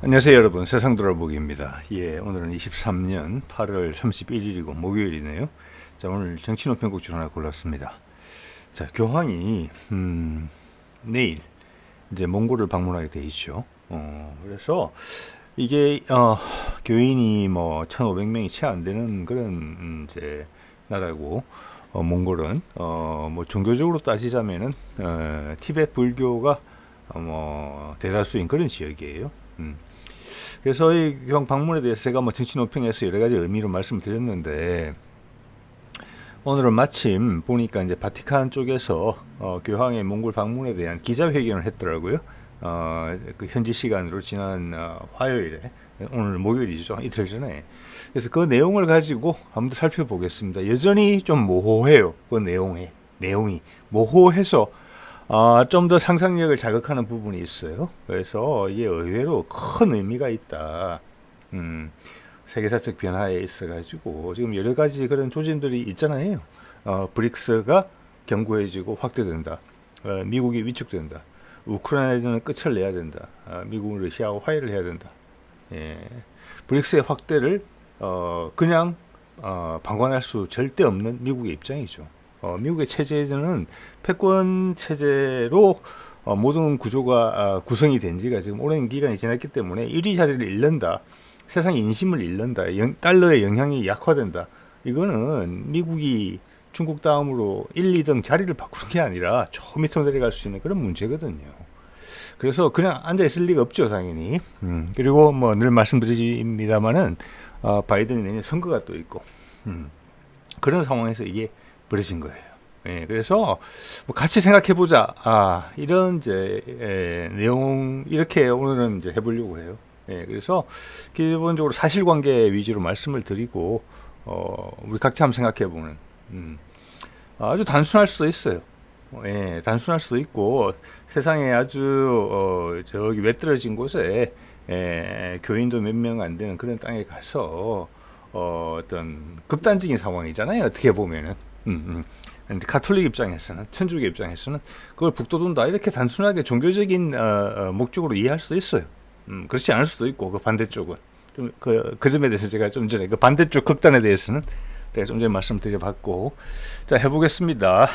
안녕하세요 여러분, 세상 돌아보기입니다. 오늘은 23년 8월 31일이고 목요일이네요. 자, 오늘 정치노편곡줄 하나 골랐습니다. 자, 교황이 내일 이제 몽골을 방문하게 돼 있죠. 그래서 이게 교인이 뭐 1,500명이 채 안 되는 그런 이제 나라고, 몽골은 뭐 종교적으로 따지자면은 티베트 불교가 뭐 대다수인 그런 지역이에요. 그래서 이 교황 방문에 대해서 제가 뭐 정치노평에서 여러 가지 의미로 말씀을 드렸는데, 오늘은 마침 보니까 이제 바티칸 쪽에서 교황의 몽골 방문에 대한 기자회견을 했더라고요. 그 현지 시간으로 지난 화요일에, 오늘 목요일이죠, 이틀 전에. 그래서 그 내용을 가지고 한번 더 살펴보겠습니다. 여전히 좀 모호해요. 그 내용이 모호해서 좀 더 상상력을 자극하는 부분이 있어요. 그래서 이게 의외로 큰 의미가 있다. 세계사적 변화에 있어가지고 지금 여러 가지 그런 조짐들이 있잖아요. 브릭스가 견고해지고 확대된다. 미국이 위축된다. 우크라이나는 끝을 내야 된다. 미국은 러시아와 화해를 해야 된다. 브릭스의 확대를 그냥 방관할 수 절대 없는 미국의 입장이죠. 미국의 체제는 패권 체제로 모든 구조가 구성이 된 지가 지금 오랜 기간이 지났기 때문에 1위 자리를 잃는다. 세상 인심을 잃는다. 달러의 영향이 약화된다. 이거는 미국이 중국 다음으로 1, 2등 자리를 바꾸는 게 아니라 저 밑으로 내려갈 수 있는 그런 문제거든요. 그래서 그냥 앉아있을 리가 없죠, 당연히. 그리고 뭐 늘 말씀드립니다만은 바이든이 내년 선거가 또 있고, 그런 상황에서 이게 벌어진 거예요. 그래서 뭐 같이 생각해보자. 이런 이제 내용 이렇게 오늘은 이제 해보려고 해요. 그래서 기본적으로 사실관계 위주로 말씀을 드리고 우리 각자 한번 생각해보는. 아주 단순할 수도 있어요. 단순할 수도 있고 세상에 아주 저기 외떨어진 곳에 교인도 몇 명 안 되는 그런 땅에 가서 어떤 극단적인 상황이잖아요. 어떻게 보면은. 가톨릭 입장에서는, 천주교 입장에서는 그걸 북돋운다 이렇게 단순하게 종교적인 목적으로 이해할 수도 있어요. 그렇지 않을 수도 있고, 그 반대쪽은 좀 그 점에 대해서 제가 좀 전에 그 반대쪽 극단에 대해서는 제가 좀 전에 말씀드려봤고, 자, 해보겠습니다.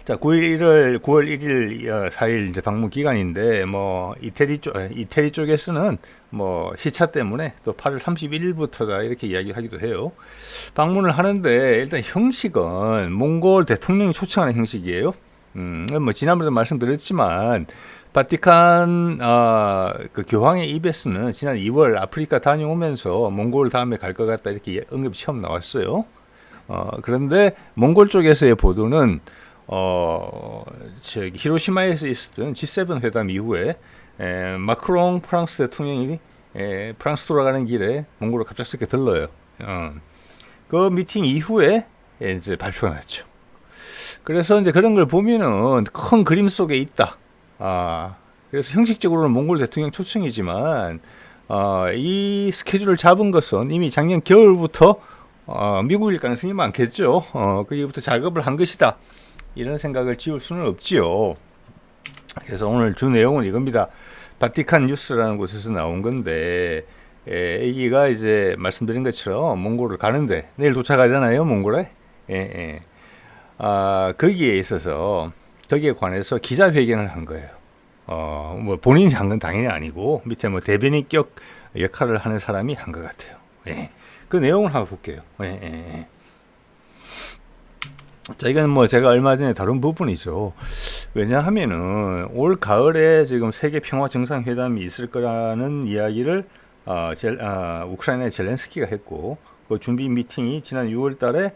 자, 9월 1일, 4일 이제 방문 기간인데, 뭐, 이태리 쪽에서는 뭐, 시차 때문에 또 8월 31일부터다, 이렇게 이야기하기도 해요. 방문을 하는데, 일단 형식은 몽골 대통령이 초청하는 형식이에요. 뭐, 지난번에도 말씀드렸지만, 바티칸, 그 교황의 입에서는 지난 2월 아프리카 다녀오면서 몽골 다음에 갈 것 같다, 이렇게 언급이 처음 나왔어요. 그런데 몽골 쪽에서의 보도는, 저기 히로시마에서 있었던 G7 회담 이후에 마크롱 프랑스 대통령이 프랑스 돌아가는 길에 몽골을 갑작스럽게 들러요. 그 미팅 이후에 이제 발표가 났죠. 그래서 이제 그런 걸 보면은 큰 그림 속에 있다. 그래서 형식적으로는 몽골 대통령 초청이지만 이 스케줄을 잡은 것은 이미 작년 겨울부터 미국일 가능성이 많겠죠. 거기부터 작업을 한 것이다. 이런 생각을 지울 수는 없지요. 그래서 오늘 주 내용은 이겁니다. 바티칸 뉴스라는 곳에서 나온 건데, 여기가 이제 말씀드린 것처럼 몽골을 가는데, 내일 도착하잖아요, 몽골에. 거기에 있어서, 거기에 관해서 기자회견을 한 거예요. 뭐 본인이 한 건 당연히 아니고, 밑에 뭐 대변인격 역할을 하는 사람이 한 것 같아요. 그 내용을 한번 볼게요. 자, 이건 뭐 제가 얼마 전에 다룬 부분이죠. 왜냐하면은 올 가을에 지금 세계 평화 정상회담이 있을 거라는 이야기를 우크라이나의 젤렌스키가 했고, 그 준비 미팅이 지난 6월 달에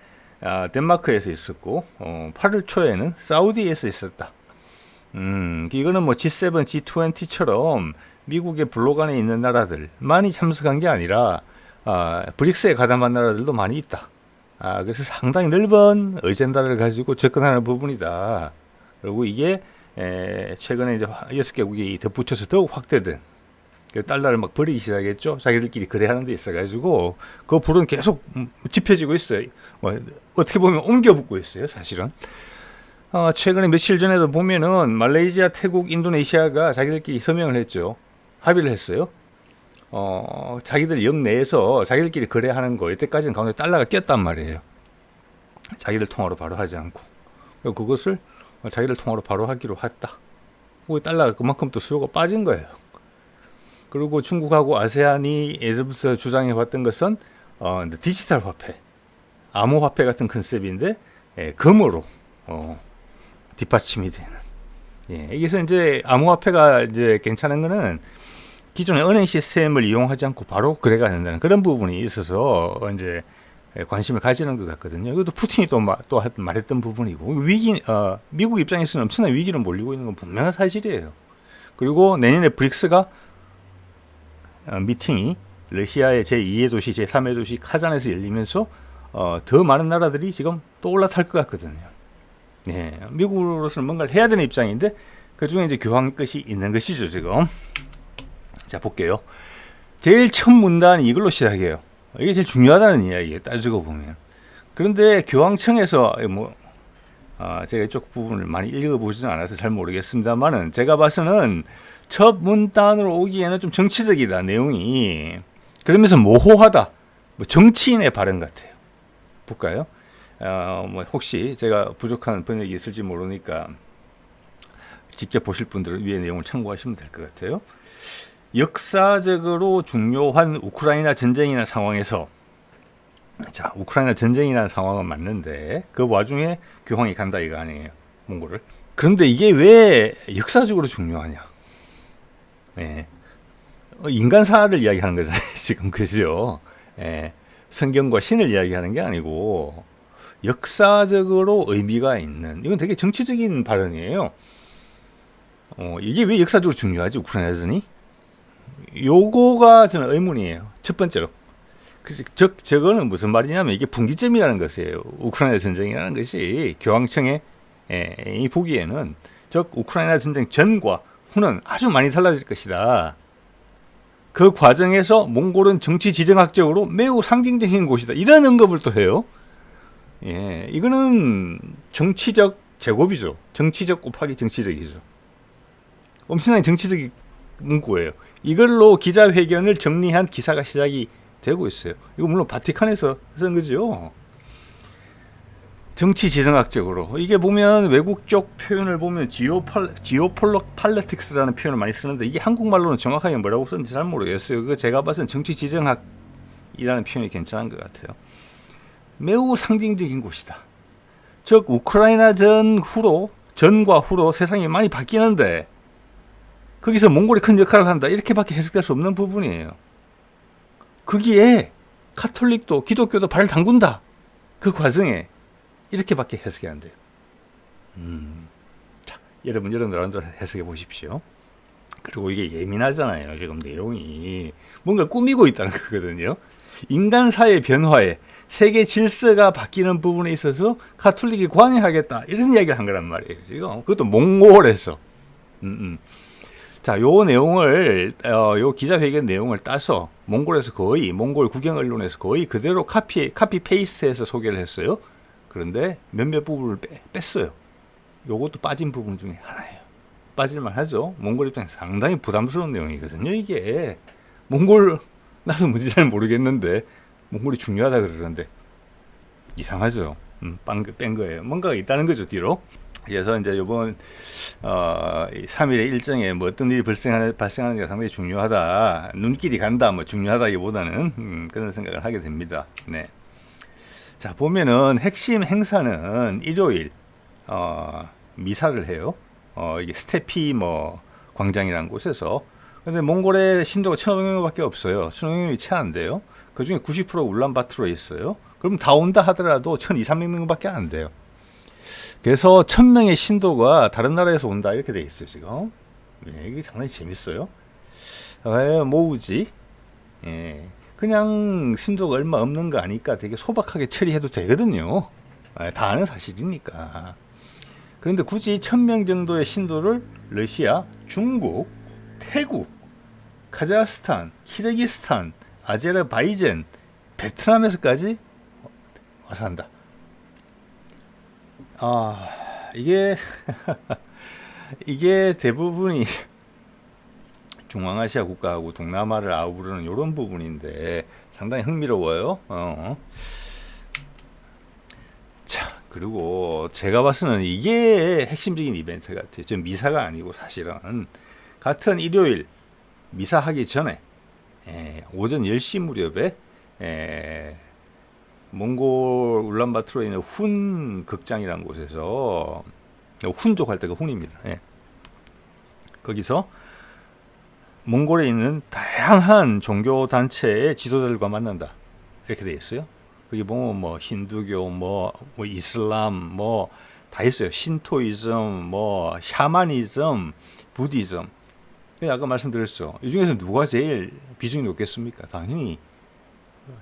덴마크에서 있었고, 8월 초에는 사우디에서 있었다. 이거는 뭐 G7, G20처럼 미국의 블록 안에 있는 나라들 많이 참석한 게 아니라 브릭스에 가담한 나라들도 많이 있다. 그래서 상당히 넓은 어젠다를 가지고 접근하는 부분이다. 그리고 이게 최근에 이제 6개국이 덧붙여서 더욱 확대된, 달러를 막 버리기 시작했죠. 자기들끼리 거래하는 데 있어가지고 그 불은 계속 지펴지고 있어요. 어떻게 보면 옮겨붙고 있어요, 사실은. 최근에 며칠 전에도 보면은 말레이시아, 태국, 인도네시아가 자기들끼리 서명을 했죠. 합의를 했어요. 자기들 영내에서 자기들끼리 거래하는 거 이때까지는 가운데 달러가 꼈단 말이에요. 자기들 통화로 바로 하지 않고 그것을 자기들 통화로 바로 하기로 했다. 달러가 그만큼 또 수요가 빠진 거예요. 그리고 중국하고 아세안이 예전부터 주장해왔던 것은 디지털 화폐, 암호화폐 같은 컨셉인데 금으로 뒷받침이 되는. 여기서 이제 암호화폐가 이제 괜찮은 거는 기존의 은행 시스템을 이용하지 않고 바로 거래가 된다는 그런 부분이 있어서 이제 관심을 가지는 것 같거든요. 이것도 푸틴이 또 말했던 부분이고 미국 입장에서는 엄청난 위기를 몰리고 있는 건 분명한 사실이에요. 그리고 내년에 브릭스가 미팅이 러시아의 제2의 도시, 제3의 도시 카잔에서 열리면서 더 많은 나라들이 지금 또 올라탈 것 같거든요. 미국으로서는 뭔가를 해야 되는 입장인데 그 중에 이제 교황 끝이 있는 것이죠 지금. 자 볼게요. 제일 첫 문단이 이걸로 시작해요. 이게 제일 중요하다는 이야기예요. 따지고 보면. 그런데 교황청에서 제가 이쪽 부분을 많이 읽어보지는 않아서 잘 모르겠습니다만은 제가 봐서는 첫 문단으로 오기에는 좀 정치적이다 내용이. 그러면서 모호하다. 정치인의 발언 같아요. 볼까요? 혹시 제가 부족한 번역이 있을지 모르니까 직접 보실 분들은 위의 내용을 참고하시면 될 것 같아요. 역사적으로 중요한 우크라이나 전쟁이나 상황에서 자 우크라이나 전쟁이라는 상황은 맞는데 그 와중에 교황이 간다 이거 아니에요. 몽골을. 그런데 이게 왜 역사적으로 중요하냐. 인간사를 이야기하는 거잖아요. 지금 그죠. 성경과 신을 이야기하는 게 아니고 역사적으로 의미가 있는 이건 되게 정치적인 발언이에요. 이게 왜 역사적으로 중요하지 우크라이나전이? 요거가 저는 의문이에요. 첫 번째로. 저거는 무슨 말이냐면 이게 분기점이라는 것이에요. 우크라이나 전쟁이라는 것이 교황청에 이 보기에는 우크라이나 전쟁 전과 후는 아주 많이 달라질 것이다. 그 과정에서 몽골은 정치 지정학적으로 매우 상징적인 곳이다. 이런 언급을 또 해요. 이거는 정치적 제곱이죠. 정치적 곱하기 정치적이죠. 엄청나게 정치적인 문구예요. 이걸로 기자회견을 정리한 기사가 시작이 되고 있어요. 이거 물론 바티칸에서 쓴 거죠. 정치 지정학적으로 이게 보면 외국 쪽 표현을 보면 지오폴리틱스라는 표현을 많이 쓰는데 이게 한국말로는 정확하게 뭐라고 썼는지 잘 모르겠어요. 그거 제가 봐서는 정치 지정학이라는 표현이 괜찮은 것 같아요. 매우 상징적인 곳이다. 즉 우크라이나 전과 후로 세상이 많이 바뀌는데 거기서 몽골이 큰 역할을 한다. 이렇게밖에 해석될 수 없는 부분이에요. 거기에 카톨릭도 기독교도 발을 담근다. 그 과정에 이렇게밖에 해석이 안 돼요. 자, 여러분들 해석해 보십시오. 그리고 이게 예민하잖아요. 지금 내용이 뭔가 꾸미고 있다는 거거든요. 인간사의 변화에 세계 질서가 바뀌는 부분에 있어서 카톨릭이 관여하겠다. 이런 이야기를 한 거란 말이에요. 지금 그것도 몽골에서. 자, 요 내용을 요 기자회견 내용을 따서 몽골에서 거의 몽골 국영 언론에서 거의 그대로 카피 페이스트해서 소개를 했어요. 그런데 몇몇 부분을 뺐어요. 요것도 빠진 부분 중에 하나예요. 빠질만 하죠. 몽골 입장에서 상당히 부담스러운 내용이거든요. 이게 몽골 나도 뭔지 잘 모르겠는데 몽골이 중요하다 그러는데 이상하죠. 뺀 거예요. 뭔가가 있다는 거죠 뒤로. 그래서 이제 이번 3일의 일정에 뭐 어떤 일이 발생하는 게 상당히 중요하다. 눈길이 간다. 뭐 중요하다기보다는 그런 생각을 하게 됩니다. 네. 자 보면은 핵심 행사는 일요일 미사를 해요. 이게 스테피 광장이라는 곳에서. 근데 몽골의 신도가 1,500명밖에 없어요. 1,500명이 채 안 돼요. 그 중에 90%가 울란바토르에 있어요. 그럼 다 온다 하더라도 1,200~300명밖에 안 돼요. 그래서 1,000명의 신도가 다른 나라에서 온다 이렇게 돼 있어요 지금. 이게 상당히 재밌어요. 왜 모으지? 그냥 신도가 얼마 없는 거 아니까 되게 소박하게 처리해도 되거든요. 다 아는 사실이니까. 그런데 굳이 1,000명 정도의 신도를 러시아, 중국, 태국, 카자흐스탄, 키르기스탄, 아제르바이잔, 베트남에서까지 와서 한다. 이게 이게 대부분이 중앙아시아 국가하고 동남아를 아우르는 이런 부분인데 상당히 흥미로워요. 자, 그리고 제가 봐서는 이게 핵심적인 이벤트 같아요. 좀 미사가 아니고 사실은 같은 일요일 미사하기 전에 오전 10시 무렵에 몽골 울란바토르에 있는 훈 극장이라는 곳에서 훈족 할 때가 훈입니다. 거기서 몽골에 있는 다양한 종교 단체의 지도자들과 만난다. 이렇게 되어 있어요. 거기 보면 뭐 힌두교, 뭐 이슬람, 뭐 다 있어요. 신토이즘, 뭐 샤머니즘, 부디즘. 아까 말씀드렸죠. 이 중에서 누가 제일 비중이 높겠습니까? 당연히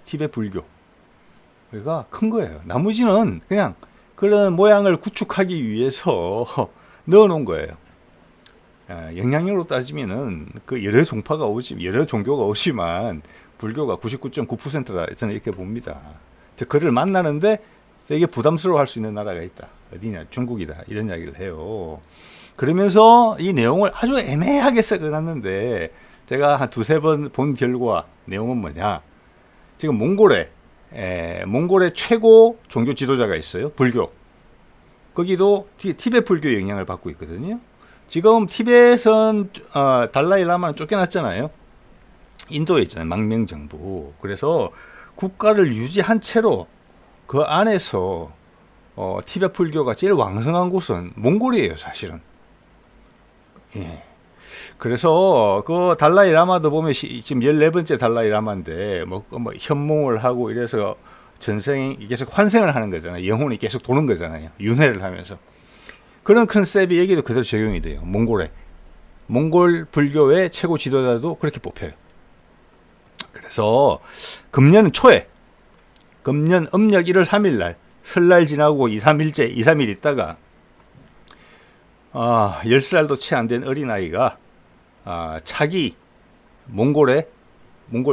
티베트 불교. 가 큰 거예요. 나머지는 그냥 그런 모양을 구축하기 위해서 넣어놓은 거예요. 영향력으로 따지면은 그 여러 종파가 여러 종교가 오지만 불교가 99.9%다 저는 이렇게 봅니다. 그를 만나는데 되게 부담스러워할 수 있는 나라가 있다. 어디냐? 중국이다. 이런 이야기를 해요. 그러면서 이 내용을 아주 애매하게 써놨는데 제가 한 두세 번 본 결과 내용은 뭐냐? 지금 몽골에 최고 종교 지도자가 있어요. 불교. 거기도 티베트 불교 영향을 받고 있거든요. 지금 티베트은 달라이 라마는 쫓겨났잖아요. 인도에 있잖아요. 망명정부. 그래서 국가를 유지한 채로 그 안에서 티베트 불교가 제일 왕성한 곳은 몽골이에요. 사실은. 예. 그래서 그 달라이 라마도 보면 지금 14번째 달라이 라마인데 뭐 현몽을 하고 이래서 전생이 계속 환생을 하는 거잖아요. 영혼이 계속 도는 거잖아요. 윤회를 하면서. 그런 컨셉이 여기도 그대로 적용이 돼요. 몽골 불교의 최고 지도자도 그렇게 뽑혀요. 그래서 금년 음력 1월 3일 날 설날 지나고 2, 3일 있다가 10살도 채 안 된 어린아이가 차기 몽골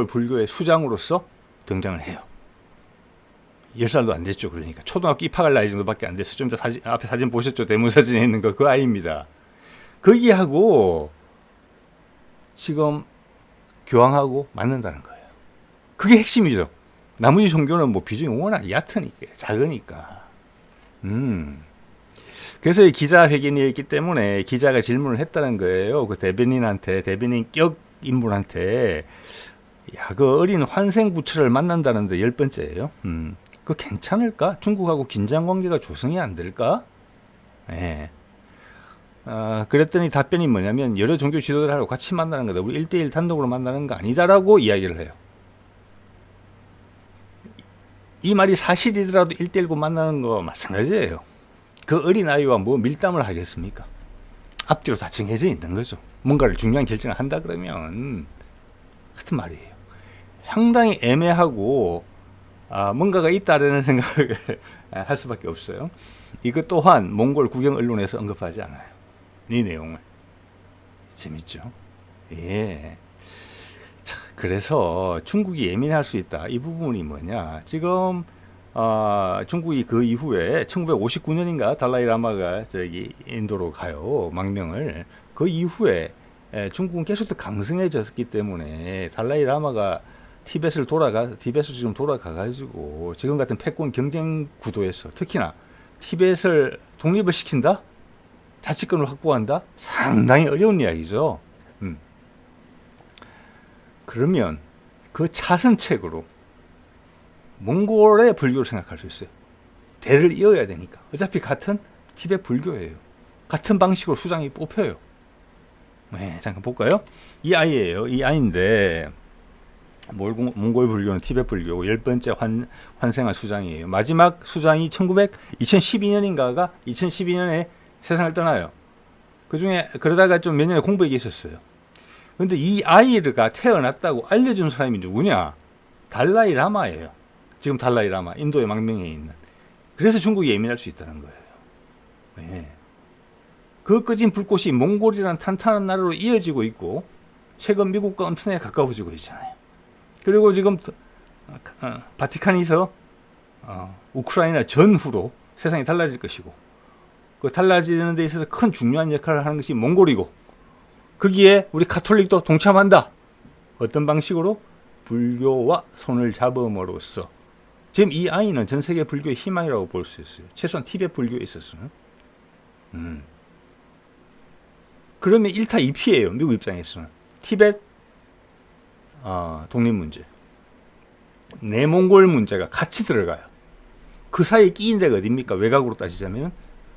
불교의 수장으로서 등장을 해요. 10살도 안 됐죠. 그러니까 초등학교 입학할 나이 정도밖에 안 됐어. 좀 더 앞에 사진 보셨죠? 대문사진에 있는 거 그 아이입니다. 거기하고 지금 교황하고 맞는다는 거예요. 그게 핵심이죠. 나머지 종교는 뭐 비중이 워낙 얕으니까, 작으니까. 그래서 이 기자회견이 있기 때문에 기자가 질문을 했다는 거예요. 그 대변인격 인물한테, 그 어린 환생부처를 만난다는데 10번째예요. 그거 괜찮을까? 중국하고 긴장 관계가 조성이 안 될까? 그랬더니 답변이 뭐냐면 여러 종교 지도자들하고 같이 만나는 거다. 우리 1대1 단독으로 만나는 거 아니다라고 이야기를 해요. 이 말이 사실이더라도 1대1고 만나는 거 마찬가지예요. 그 어린아이와 뭐 밀담을 하겠습니까? 앞뒤로 다 정해져 있는 거죠. 뭔가를 중요한 결정을 한다 그러면 같은 말이에요. 상당히 애매하고 뭔가가 있다라는 생각을 할 수밖에 없어요. 이것 또한 몽골 국영 언론에서 언급하지 않아요. 이 내용을. 재밌죠? 예. 자, 그래서 중국이 예민할 수 있다. 이 부분이 뭐냐? 지금 중국이 그 이후에 1959년인가 달라이 라마가 인도로 가요. 망명을. 그 이후에 중국은 계속 강성해졌기 때문에 달라이 라마가 티베트로 지금 돌아가가지고 지금 같은 패권 경쟁 구도에서 특히나 티베트를 독립을 시킨다? 자치권을 확보한다? 상당히 어려운 이야기죠. 그러면 그 차선책으로 몽골의 불교를 생각할 수 있어요. 대를 이어야 되니까. 어차피 같은 티베트 불교예요. 같은 방식으로 수장이 뽑혀요. 네, 잠깐 볼까요? 이 아이예요. 이 아이인데 몽골 불교는 티베트 불교고 10번째 환생한 수장이에요. 마지막 수장이 2012년인가가 2012년에 세상을 떠나요. 그중에 그러다가 좀 몇 년에 공백이 있었어요. 근데 이 아이가 태어났다고 알려준 사람이 누구냐? 달라이 라마예요. 지금 달라이 라마, 인도의 망명에 있는. 그래서 중국이 예민할 수 있다는 거예요. 네. 그 꺼진 불꽃이 몽골이라는 탄탄한 나라로 이어지고 있고 최근 미국과 엄청나게 가까워지고 있잖아요. 그리고 지금 바티칸에서 우크라이나 전후로 세상이 달라질 것이고 그 달라지는 데 있어서 큰 중요한 역할을 하는 것이 몽골이고 거기에 우리 가톨릭도 동참한다. 어떤 방식으로? 불교와 손을 잡음으로써. 지금 이 아이는 전 세계 불교의 희망이라고 볼 수 있어요. 최소한 티베트 불교에 있어서는. 그러면 1타 2피예요. 미국 입장에서는. 티베트 독립 문제, 내몽골 문제가 같이 들어가요. 그 사이에 끼인 데가 어딥니까? 외곽으로 따지자면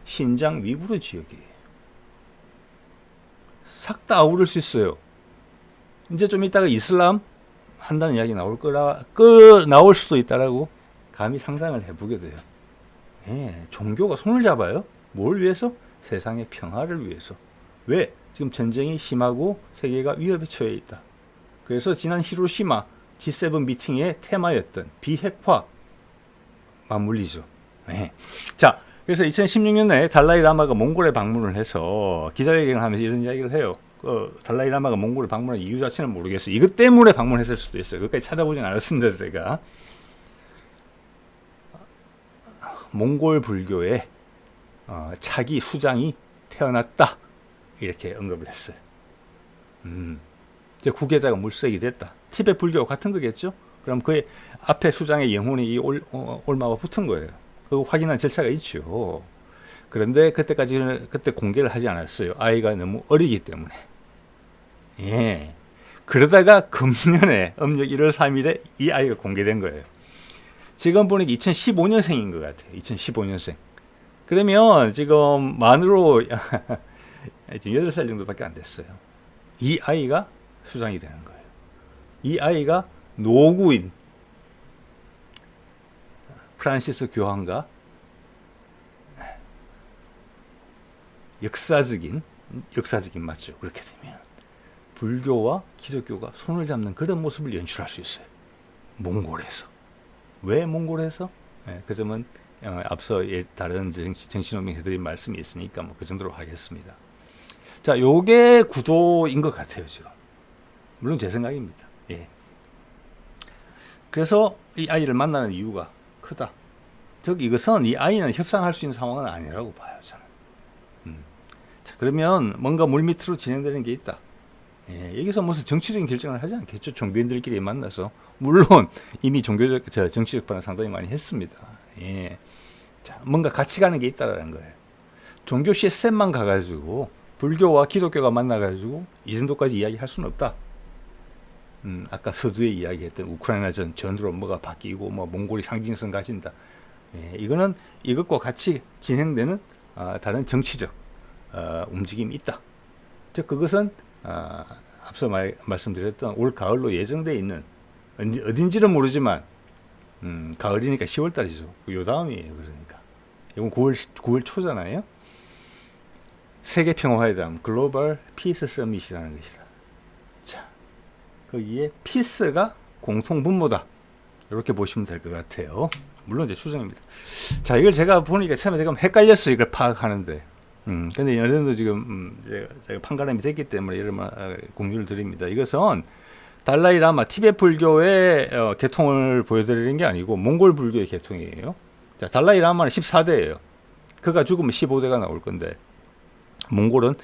신장 위구르 지역이에요. 싹 다 아우를 수 있어요. 이제 좀 이따가 이슬람 한다는 이야기 나올 수도 있다라고 감히 상상을 해보게 돼요. 예, 종교가 손을 잡아요. 뭘 위해서? 세상의 평화를 위해서. 왜? 지금 전쟁이 심하고 세계가 위협에 처해 있다. 그래서 지난 히로시마 G7 미팅의 테마였던 비핵화 맞물리죠. 예. 자, 그래서 2016년에 달라이 라마가 몽골에 방문을 해서 기자회견을 하면서 이런 이야기를 해요. 달라이 라마가 몽골을 방문한 이유 자체는 모르겠어요. 이것 때문에 방문했을 수도 있어요. 그것까지 찾아보진 않았습니다, 제가. 몽골 불교의 차기 수장이 태어났다. 이렇게 언급을 했어요. 이제 후계자가 물색이 됐다. 티베트 불교와 같은 거겠죠? 그럼 그의 앞에 수장의 영혼이 올마와 붙은 거예요. 그거 확인한 절차가 있죠. 그런데 그때 공개를 하지 않았어요. 아이가 너무 어리기 때문에. 예. 그러다가 금년에 음력 1월 3일에 이 아이가 공개된 거예요. 지금 보니까 2015년생인 것 같아요. 2015년생. 그러면 지금 만으로 지금 8살 정도밖에 안 됐어요. 이 아이가 수장이 되는 거예요. 이 아이가 노구인 프란시스 교황과 역사적인 맞죠. 그렇게 되면 불교와 기독교가 손을 잡는 그런 모습을 연출할 수 있어요. 몽골에서. 왜 몽골에서? 네, 그 점은 앞서 다른 정신호명 해드린 말씀이 있으니까 뭐 그 정도로 하겠습니다. 자, 요게 구도인 것 같아요, 지금. 물론 제 생각입니다. 예. 그래서 이 아이를 만나는 이유가 크다. 즉, 이것은 이 아이는 협상할 수 있는 상황은 아니라고 봐요, 저는. 자, 그러면 뭔가 물밑으로 진행되는 게 있다. 예, 여기서 무슨 정치적인 결정을 하지 않겠죠. 종교인들끼리 만나서. 물론 이미 정치적 발언 상당히 많이 했습니다. 예. 자, 뭔가 같이 가는 게 있다라는 거예요. 종교 시스템만 가가지고 불교와 기독교가 만나가지고 이 정도까지 이야기할 수는 없다. 아까 서두에 이야기했던 우크라이나 전으로 뭐가 바뀌고 뭐 몽골이 상징성 가진다. 예, 이거는 이것과 같이 진행되는 다른 정치적 움직임이 있다. 즉 그것은 앞서 말씀드렸던 올 가을로 예정되어 있는 어딘지는 모르지만 가을이니까 10월 달이죠. 요 다음이에요. 그러니까 이건 9월 초잖아요. 세계 평화회담 글로벌 피스 서밋이라는 것이다. 자, 거기에 피스가 공통 분모다. 이렇게 보시면 될 것 같아요. 물론 이제 추정입니다. 자, 이걸 제가 보니까 처음에 제가 헷갈렸어요. 이걸 파악하는데. 근데 어느 정도 지금 제가 판가름이 됐기 때문에 이런 공유를 드립니다. 이것은 달라이 라마 티베트 불교의 계통을 보여드리는 게 아니고 몽골 불교의 계통이에요. 자, 달라이 라마는 14대예요. 그가 죽으면 15대가 나올 건데 몽골은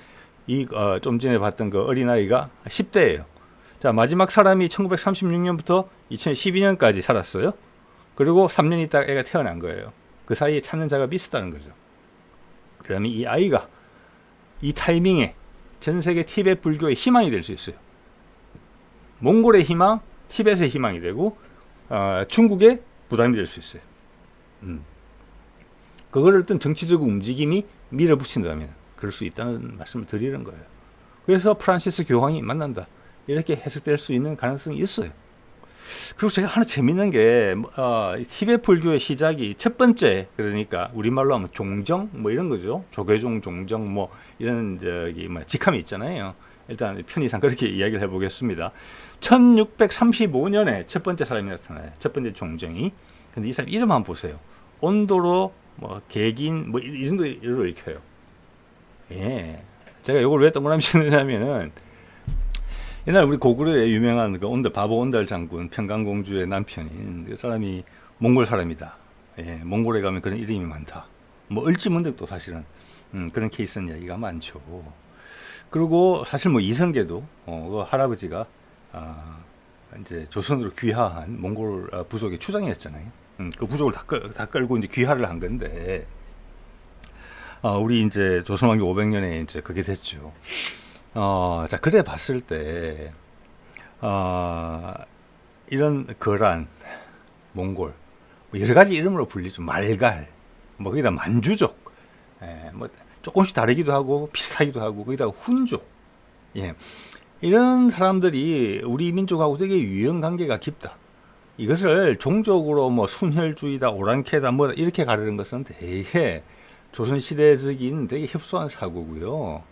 좀 전에 봤던 그 어린아이가 10대예요. 자, 마지막 사람이 1936년부터 2012년까지 살았어요. 그리고 3년 있다가 애가 태어난 거예요. 그 사이에 찾는 자가 비슷하다는 거죠. 그러면 이 아이가 이 타이밍에 전 세계 티베트 불교의 희망이 될 수 있어요. 몽골의 희망, 티베트의 희망이 되고 중국의 부담이 될 수 있어요. 그거를 어떤 정치적 움직임이 밀어붙인다면 그럴 수 있다는 말씀을 드리는 거예요. 그래서 프란시스 교황이 만난다. 이렇게 해석될 수 있는 가능성이 있어요. 그리고 제가 하나 재밌는 게 티베트 불교의 시작이 첫 번째, 그러니까 우리말로 하면 종정 뭐 이런 거죠. 조계종 종정 뭐 이런 직함이 있잖아요. 일단 편의상 그렇게 이야기를 해보겠습니다. 1635년에 첫 번째 사람이 나타나요. 첫 번째 종정이. 근데 이 사람 이름 한번 보세요. 온도로 뭐 개긴 뭐 이 정도로 읽혀요. 예, 제가 이걸 왜 동그라미 치느냐면은 옛날 우리 고구려에 유명한 그 바보 온달 장군 평강공주의 남편인 그 사람이 몽골 사람이다. 예, 몽골에 가면 그런 이름이 많다. 뭐 을지문덕도 사실은 그런 케이스는 이야기가 많죠. 그리고 사실 뭐 이성계도 그 할아버지가 이제 조선으로 귀화한 몽골 부족의 추장이었잖아요. 그 부족을 다 끌고 이제 귀화를 한 건데, 우리 이제 조선왕조 500년에 이제 그게 됐죠. 자, 그래 봤을 때, 이런 거란, 몽골, 뭐 여러 가지 이름으로 불리죠. 말갈, 뭐 거기다 만주족, 뭐 조금씩 다르기도 하고 비슷하기도 하고, 거기다 훈족, 예, 이런 사람들이 우리 민족하고 되게 유연 관계가 깊다. 이것을 종족으로 뭐 순혈주의다, 오랑캐다, 뭐 이렇게 가르는 것은 되게 조선시대적인 되게 협소한 사고고요.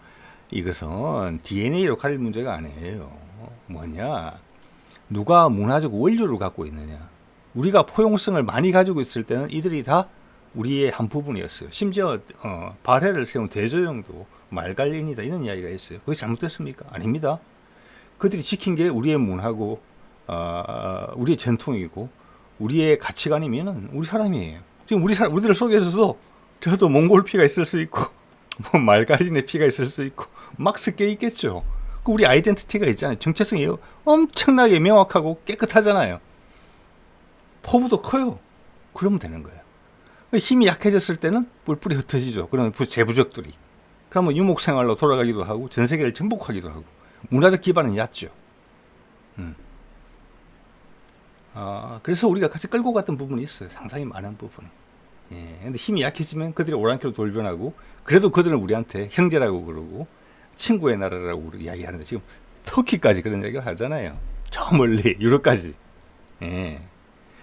이것은 DNA로 가릴 문제가 아니에요. 뭐냐? 누가 문화적 원료를 갖고 있느냐? 우리가 포용성을 많이 가지고 있을 때는 이들이 다 우리의 한 부분이었어요. 심지어 발해를 세운 대조영도 말갈린이다 이런 이야기가 있어요. 그게 잘못됐습니까? 아닙니다. 그들이 지킨 게 우리의 문화고 우리의 전통이고 우리의 가치관이면은 우리 사람이에요. 지금 우리들 속에서도 저도 몽골 피가 있을 수 있고 뭐 말갈린의 피가 있을 수 있고 막 섞여 있겠죠. 그 우리 아이덴티티가 있잖아요. 정체성이 엄청나게 명확하고 깨끗하잖아요. 포부도 커요. 그러면 되는 거예요. 힘이 약해졌을 때는 뿔뿔이 흩어지죠. 그러면 제부족들이. 그러면 유목생활로 돌아가기도 하고 전 세계를 정복하기도 하고 문화적 기반은 얕죠. 그래서 우리가 같이 끌고 갔던 부분이 있어요. 상당히 많은 부분이. 예, 근데 힘이 약해지면 그들이 오랑캐로 돌변하고 그래도 그들은 우리한테 형제라고 그러고 친구의 나라라고 우리 이야기하는데 지금 터키까지 그런 얘기를 하잖아요. 저 멀리 유럽까지. 예.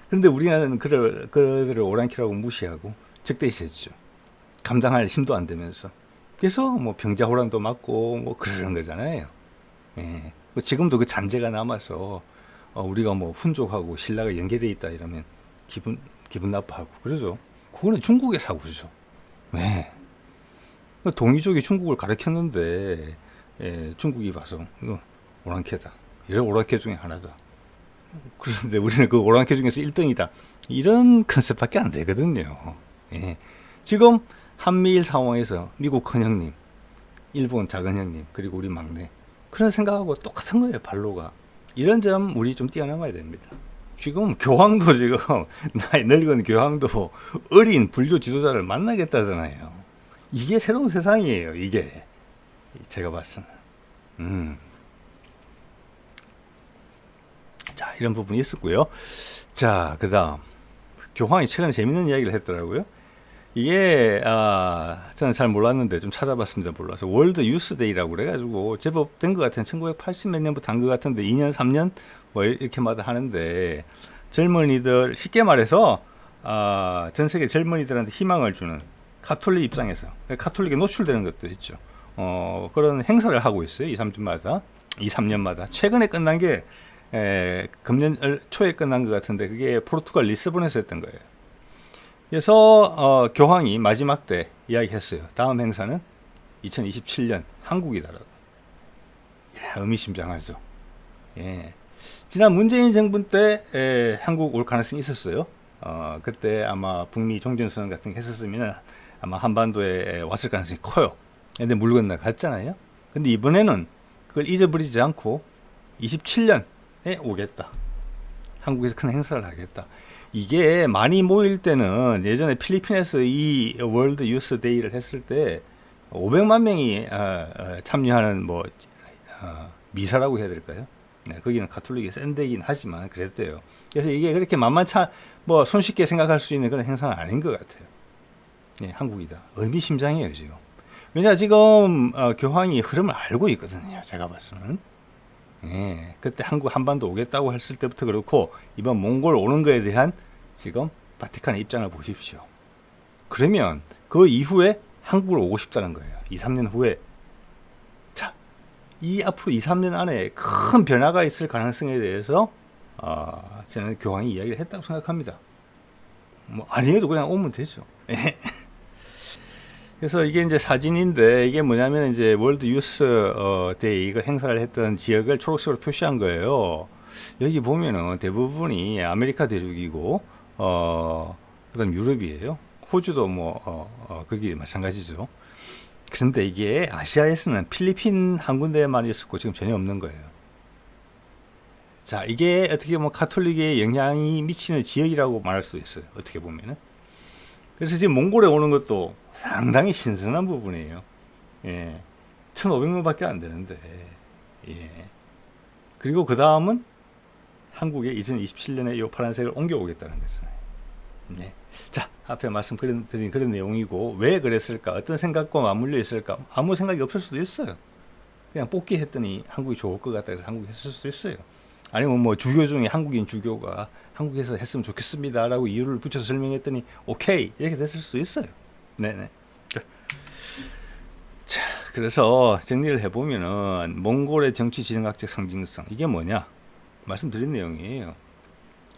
그런데 우리나라는 그들을 오랑캐라고 무시하고 적대시했죠. 감당할 힘도 안 되면서. 그래서 뭐 병자호란도 맞고 뭐 그러는 거잖아요. 예. 지금도 그 잔재가 남아서 우리가 뭐 훈족하고 신라가 연계돼 있다 이러면 기분 나빠하고 그러죠. 그거는 중국의 사고죠. 네. 동이족이 중국을 가르쳤는데 중국이 봐서 이거 오랑캐다. 이런 오랑캐 중에 하나다. 그런데 우리는 그 오랑캐 중에서 1등이다. 이런 컨셉밖에 안 되거든요. 예. 지금 한미일 상황에서 미국 큰 형님, 일본 작은 형님, 그리고 우리 막내 그런 생각하고 똑같은 거예요. 발로가. 이런 점 우리 좀 뛰어넘어야 됩니다. 지금 교황도 지금 나이 늙은 교황도 어린 불교 지도자를 만나겠다잖아요. 이게 새로운 세상이에요. 이게 제가 봤을 때는. 자, 이런 부분이 있었고요. 자, 그다음 교황이 최근에 재밌는 이야기를 했더라고요. 이게 저는 잘 몰랐는데 좀 찾아봤습니다. 몰라서 월드 유스데이라고 그래가지고 제법 된 것 같아요. 1980 몇 년부터 한 것 같은데 2년 3년 뭐 이렇게마다 하는데 젊은이들 쉽게 말해서 전 세계 젊은이들한테 희망을 주는 가톨릭 입장에서 가톨릭에 노출되는 것도 있죠. 그런 행사를 하고 있어요. 2, 3년마다 최근에 끝난 게 금년 초에 끝난 것 같은데 그게 포르투갈 리스본에서 했던 거예요. 그래서 교황이 마지막 때 이야기했어요. 다음 행사는 2027년 한국이다라고. 의미심장하죠. 예. 지난 문재인 정부 때 한국 올 가능성이 있었어요. 그때 아마 북미 종전선언 같은 게 했었으면 아마 한반도에 왔을 가능성이 커요. 근데 물 건너 갔잖아요. 근데 이번에는 그걸 잊어버리지 않고 27년에 오겠다. 한국에서 큰 행사를 하겠다. 이게 많이 모일 때는 예전에 필리핀에서 이 월드 유스 데이를 했을 때 500만 명이 참여하는 뭐 미사라고 해야 될까요? 네, 거기는 가톨릭이 센 데긴 하지만 그랬대요. 그래서 이게 그렇게 만만치 뭐 손쉽게 생각할 수 있는 그런 행사는 아닌 것 같아요. 네, 한국이다. 의미심장해요 지금. 왜냐 지금 교황이 흐름을 알고 있거든요. 제가 봤으면. 예, 그때 한반도 오겠다고 했을 때부터 그렇고 이번 몽골 오는 거에 대한 지금 바티칸의 입장을 보십시오. 그러면 그 이후에 한국을 오고 싶다는 거예요. 2, 3년 후에. 자, 이 앞으로 2, 3년 안에 큰 변화가 있을 가능성에 대해서 저는 교황이 이야기를 했다고 생각합니다. 뭐 아니어도 그냥 오면 되죠. 그래서 이게 이제 사진인데 이게 뭐냐면 이제 월드 유스 데이 이거 행사를 했던 지역을 초록색으로 표시한 거예요. 여기 보면은 대부분이 아메리카 대륙이고 그다음 유럽이에요. 호주도 뭐 거기 마찬가지죠. 그런데 이게 아시아에서는 필리핀 한 군데만 있었고 지금 전혀 없는 거예요. 자, 이게 어떻게 보면 가톨릭에 영향이 미치는 지역이라고 말할 수도 있어요. 어떻게 보면은. 그래서 지금 몽골에 오는 것도 상당히 신선한 부분이에요. 예. 1,500명밖에 안 되는데. 예. 그리고 그 다음은 한국에 2027년에 이 파란색을 옮겨오겠다는 거잖아요. 네. 자, 앞에 말씀드린 그런 내용이고, 왜 그랬을까? 어떤 생각과 맞물려 있을까? 아무 생각이 없을 수도 있어요. 그냥 뽑기 했더니 한국이 좋을 것 같다 해서 한국에 했을 수도 있어요. 아니면 뭐 주교 중에 한국인 주교가 한국에서 했으면 좋겠습니다라고 이유를 붙여서 설명했더니 오케이 이렇게 됐을 수도 있어요. 네네. 자, 그래서 정리를 해보면은 몽골의 정치 지정학적 상징성 이게 뭐냐? 말씀드린 내용이에요.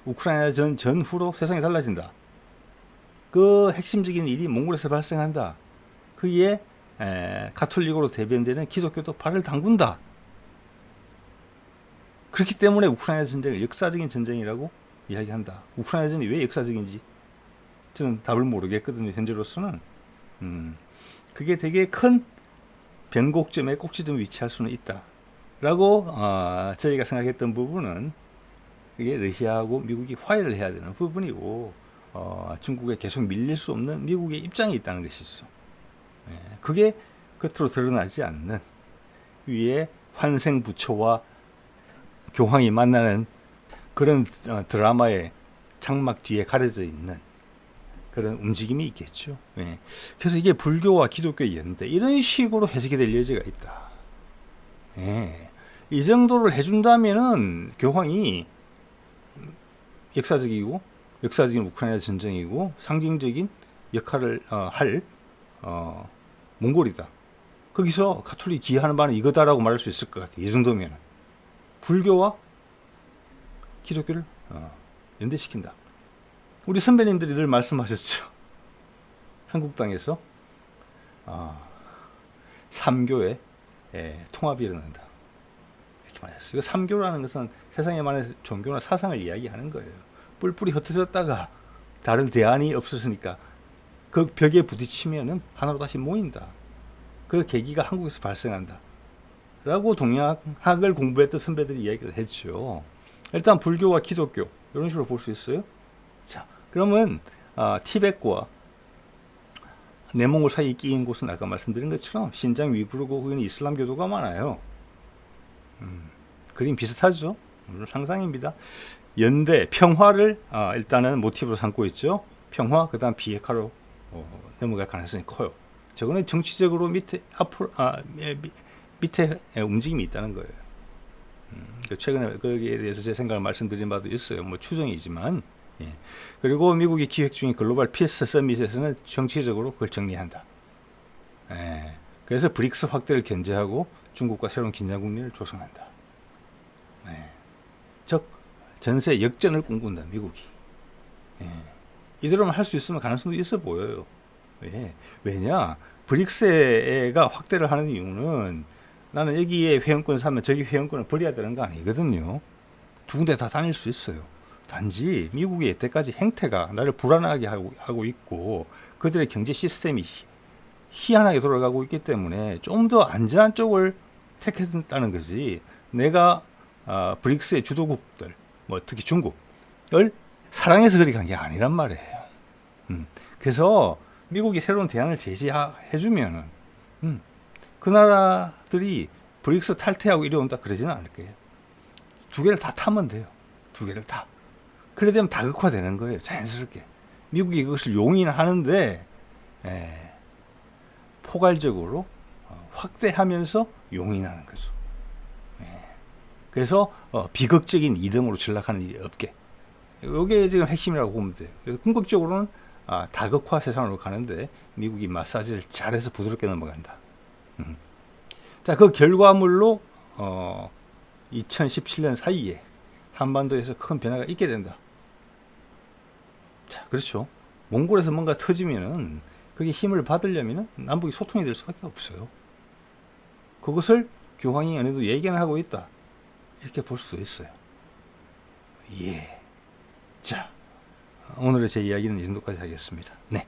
우크라이나 전후로 세상이 달라진다. 그 핵심적인 일이 몽골에서 발생한다. 그에 가톨릭으로 대변되는 기독교도 발을 담근다. 그렇기 때문에 우크라이나 전쟁을 역사적인 전쟁이라고 이야기한다. 우크라이나 전쟁이 왜 역사적인지 저는 답을 모르겠거든요. 현재로서는. 그게 되게 큰 변곡점에 꼭지점에 위치할 수는 있다. 라고 저희가 생각했던 부분은 그게 러시아하고 미국이 화해를 해야 되는 부분이고 중국에 계속 밀릴 수 없는 미국의 입장이 있다는 것이죠. 그게 겉으로 드러나지 않는 위에 환생부처와 교황이 만나는 그런 드라마의 장막 뒤에 가려져 있는 그런 움직임이 있겠죠. 예. 그래서 이게 불교와 기독교의 연대 이런 식으로 해석이 될 여지가 있다. 예. 이 정도를 해준다면은 교황이 역사적인 우크라이나 전쟁이고 상징적인 역할을 할 몽골이다. 거기서 가톨릭이 기하는 바는 이거다라고 말할 수 있을 것 같아요. 이 정도면 불교와 기독교를 연대시킨다. 우리 선배님들이 늘 말씀하셨죠. 한국당에서 3교의 통합이 일어난다. 이렇게 말했어요. 3교라는 것은 세상에 많은 종교나 사상을 이야기하는 거예요. 뿔뿔이 흩어졌다가 다른 대안이 없었으니까 그 벽에 부딪히면은 하나로 다시 모인다. 그 계기가 한국에서 발생한다. 라고 동양학을 공부했던 선배들이 이야기를 했죠. 일단 불교와 기독교 이런 식으로 볼 수 있어요. 자, 그러면 티벳과 내몽골 사이에 끼인 곳은 아까 말씀드린 것처럼 신장 위구르고 거기는 이슬람교도가 많아요. 그림 비슷하죠. 상상입니다. 연대 평화를 일단은 모티브로 삼고 있죠. 평화 그다음 비핵화로 넘어갈 가능성이 커요. 저거는 정치적으로 밑에 움직임이 있다는 거예요. 최근에 거기에 대해서 제 생각을 말씀드린 바도 있어요. 뭐 추정이지만. 예. 그리고 미국이 기획 중인 글로벌 피스 서밋에서는 정치적으로 그걸 정리한다. 예. 그래서 브릭스 확대를 견제하고 중국과 새로운 긴장 국면을 조성한다. 예. 즉 전세 역전을 꿈꾼다. 미국이. 예. 이대로만 할 수 있으면 가능성도 있어 보여요. 예. 왜냐? 브릭스가 확대를 하는 이유는 나는 여기에 회원권 사면 저기 회원권을 버려야 되는 거 아니거든요. 두 군데 다 다닐 수 있어요. 단지 미국의 여태까지 행태가 나를 불안하게 하고 있고 그들의 경제 시스템이 희한하게 돌아가고 있기 때문에 좀 더 안전한 쪽을 택했다는 거지. 내가 브릭스의 주도국들, 뭐 특히 중국을 사랑해서 그리 간 게 아니란 말이에요. 그래서 미국이 새로운 대안을 제시해주면은 그 나라들이 브릭스 탈퇴하고 이래온다 그러지는 않을 거예요. 두 개를 다 타면 돼요. 두 개를 다. 그래 되면 다극화되는 거예요. 자연스럽게. 미국이 그것을 용인하는데 포괄적으로 확대하면서 용인하는 거죠. 그래서 비극적인 이등으로 전락하는 일이 없게. 이게 지금 핵심이라고 보면 돼요. 그래서 궁극적으로는 다극화 세상으로 가는데 미국이 마사지를 잘해서 부드럽게 넘어간다. 자, 그 결과물로 2017년 사이에 한반도에서 큰 변화가 있게 된다. 자, 그렇죠. 몽골에서 뭔가 터지면은 그게 힘을 받으려면은 남북이 소통이 될 수밖에 없어요. 그것을 교황이 어느덧 예견하고 있다. 이렇게 볼 수 있어요. 예. 자, 오늘의 제 이야기는 이 정도까지 하겠습니다. 네.